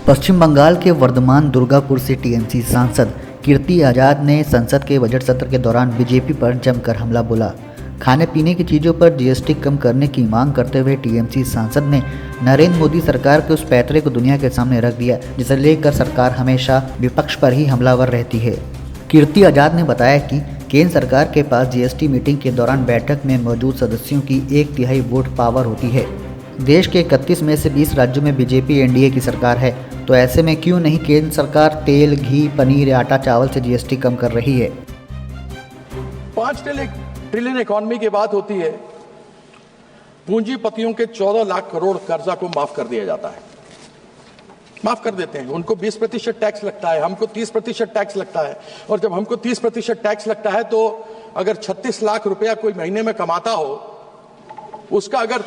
पश्चिम बंगाल के वर्धमान दुर्गापुर से टीएमसी सांसद कीर्ति आजाद ने संसद के बजट सत्र के दौरान बीजेपी पर जमकर हमला बोला। खाने पीने की चीज़ों पर जीएसटी कम करने की मांग करते हुए टीएमसी सांसद ने नरेंद्र मोदी सरकार के उस पैतरे को दुनिया के सामने रख दिया जिसे लेकर सरकार हमेशा विपक्ष पर ही हमलावर रहती है। कीर्ति आजाद ने बताया कि केंद्र सरकार के पास जीएसटी मीटिंग के दौरान बैठक में मौजूद सदस्यों की 1/3 वोट पावर होती है। देश के 31 में से 20 राज्यों में बीजेपी एनडीए की सरकार है, तो ऐसे में क्यों नहीं केंद्र सरकार तेल, घी, पनीर, आटा, चावल से जीएसटी कम कर रही है। 5 ट्रिलियन इकोनॉमी की बात होती है, पूंजीपतियों के 14 लाख करोड़ कर्जा को माफ कर दिया जाता है, माफ कर देते हैं। उनको 20% टैक्स लगता है, हमको 30% टैक्स लगता है। और जब हमको 30% टैक्स लगता है तो अगर 36 लाख रुपया कोई महीने में कमाता हो, उसका अगर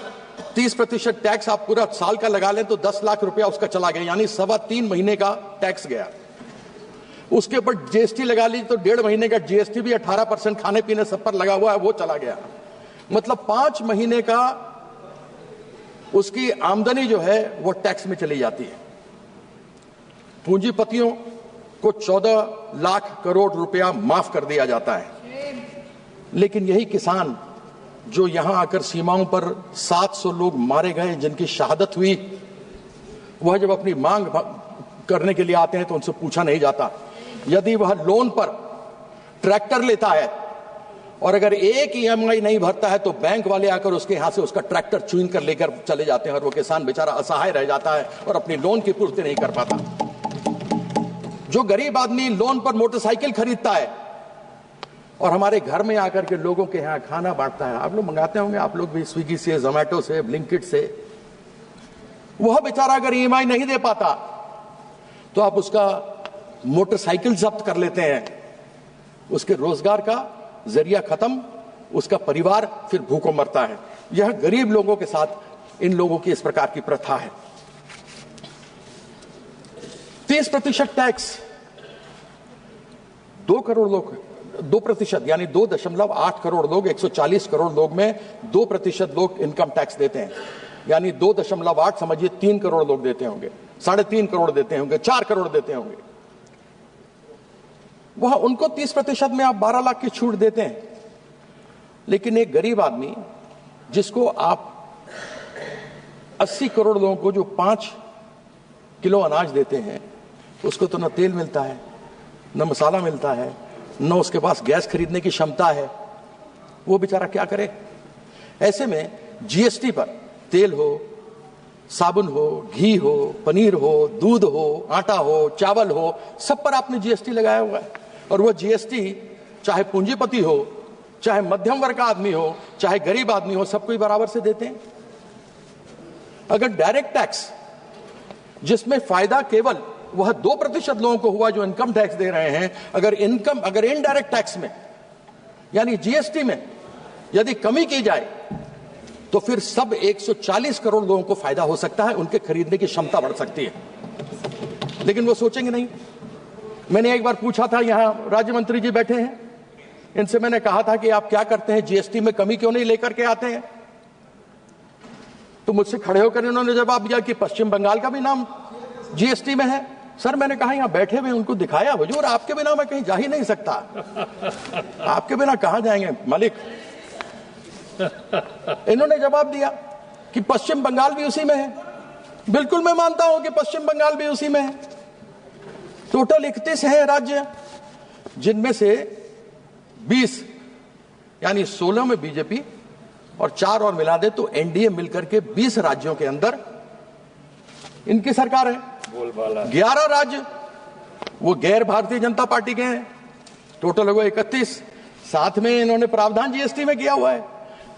30% टैक्स आप पूरा साल का लगा लें तो 10 लाख रुपया उसका चला गया, यानी 3.25 महीने का टैक्स गया। उसके ऊपर जीएसटी लगा ली तो 1.5 महीने का जीएसटी भी 18% खाने पीने सब पर लगा हुआ है, वो चला गया। मतलब 5 महीने का उसकी आमदनी जो है वो टैक्स में चली जाती है। पूंजीपतियों को 14 लाख करोड़ रुपया माफ कर दिया जाता है, लेकिन यही किसान जो यहां आकर सीमाओं पर 700 लोग मारे गए, जिनकी शहादत हुई, वह जब अपनी मांग करने के लिए आते हैं तो उनसे पूछा नहीं जाता। यदि वह लोन पर ट्रैक्टर लेता है और अगर एक ईएमआई नहीं भरता है तो बैंक वाले आकर उसके यहां से उसका ट्रैक्टर छीन कर लेकर चले जाते हैं और वो किसान बेचारा असहाय रह जाता है और अपनी लोन की पूर्ति नहीं कर पाता। जो गरीब आदमी लोन पर मोटरसाइकिल खरीदता है और हमारे घर में आकर के लोगों के यहाँ खाना बांटता है, आप लोग मंगाते होंगे, आप लोग भी स्विगी से, जोमेटो से, ब्लिंकिट से, वह बेचारा अगर ईएमआई नहीं दे पाता तो आप उसका मोटरसाइकिल जब्त कर लेते हैं, उसके रोजगार का जरिया खत्म, उसका परिवार फिर भूखों मरता है। यह गरीब लोगों के साथ इन लोगों की इस प्रकार की प्रथा है। 30% टैक्स, 2 करोड़ लोग, 2% यानी 2.8 करोड़ लोग, 140 करोड़ लोग में 2% लोग इनकम टैक्स देते हैं, यानी 2.8 समझिए 3 करोड़ लोग देते होंगे, 3.5 करोड़ देते होंगे, 4 करोड़ देते होंगे। वह उनको 30% में आप 12 लाख की छूट देते हैं, लेकिन एक गरीब आदमी जिसको आप 80 करोड़ लोगों को जो 5 किलो अनाज देते हैं, उसको तो न तेल मिलता है, न मसाला मिलता है, न उसके पास गैस खरीदने की क्षमता है, वो बेचारा क्या करे। ऐसे में जीएसटी पर तेल हो, साबुन हो, घी हो, पनीर हो, दूध हो, आटा हो, चावल हो, सब पर आपने जीएसटी लगाया हुआ है। और वो जीएसटी चाहे पूंजीपति हो, चाहे मध्यम वर्ग का आदमी हो, चाहे गरीब आदमी हो, सबको ही बराबर से देते हैं। अगर डायरेक्ट टैक्स जिसमें फायदा केवल वह 2% लोगों को हुआ जो इनकम टैक्स दे रहे हैं, अगर इनडायरेक्ट टैक्स में यानी जीएसटी में यदि कमी की जाए तो फिर सब 140 करोड़ लोगों को फायदा हो सकता है, उनके खरीदने की क्षमता बढ़ सकती है। लेकिन वो सोचेंगे नहीं। मैंने एक बार पूछा था, यहां राज्य मंत्री जी बैठे हैं, इनसे मैंने कहा था कि आप क्या करते हैं, जीएसटी में कमी क्यों नहीं लेकर के आते हैं? तो मुझसे खड़े होकर इन्होंने जवाब दिया कि पश्चिम बंगाल का भी नाम जीएसटी में है। सर मैंने कहा यहां बैठे हुए उनको दिखाया, हुजूर आपके बिना मैं कहीं जा ही नहीं सकता, आपके बिना कहां जाएंगे मालिक। इन्होंने जवाब दिया कि पश्चिम बंगाल भी उसी में है। बिल्कुल मैं मानता हूं कि पश्चिम बंगाल भी उसी में है। टोटल 31 है राज्य, जिनमें से 20 यानी 16 में बीजेपी और 4 और मिला दे तो एनडीए मिलकर के 20 राज्यों के अंदर इनकी सरकार है। 11 राज्य वो गैर भारतीय जनता पार्टी के हैं, टोटल हो गए 31। साथ में इन्होंने प्रावधान जीएसटी में किया हुआ है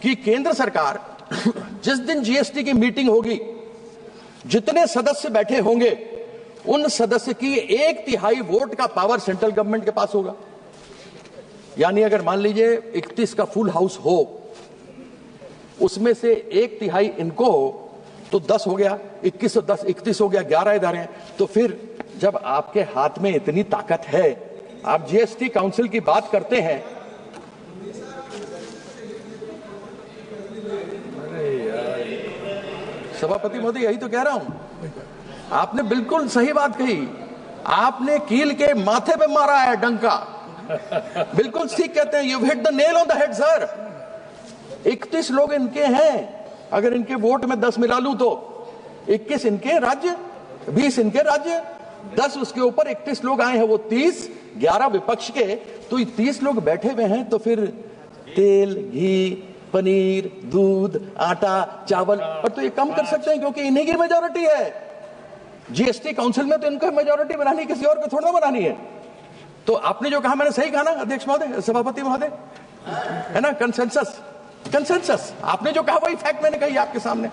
कि केंद्र सरकार जिस दिन जीएसटी की मीटिंग होगी, जितने सदस्य बैठे होंगे उन सदस्य की 1/3 वोट का पावर सेंट्रल गवर्नमेंट के पास होगा। यानी अगर मान लीजिए 31 का फुल हाउस हो, उसमें से 1/3 इनको हो तो 10 हो गया, 21 और 10 31 हो गया, 11 इधर हैं। तो फिर जब आपके हाथ में इतनी ताकत है, आप जीएसटी काउंसिल की बात करते हैं, सभापति महोदय यही तो कह रहा हूं, आपने बिल्कुल सही बात कही। आपने कील के माथे पे मारा है डंका। बिल्कुल ठीक कहते हैं, you hit the nail on the head sir. 31 लोग इनके हैं, अगर इनके वोट में 10 मिला लूं तो 21 इनके राज्य, 20 इनके राज्य, 10 उसके ऊपर 31 लोग आए हैं, वो 30, 11 विपक्ष के, तो 30 लोग बैठे हुए हैं। तो फिर तेल, घी, पनीर, दूध, आटा, चावल पर तो ये कम कर सकते हैं, क्योंकि इन्हीं की मेजोरिटी है। जीएसटी काउंसिल में तो इनको मेजोरिटी बनानी, किसी और को थोड़ा बनानी है। तो आपने जो कहा मैंने सही कहा ना अध्यक्ष महोदय, सभापति महोदय, है ना? Consensus, consensus. आपने जो कहा वही फैक्ट मैंने कही आपके सामने।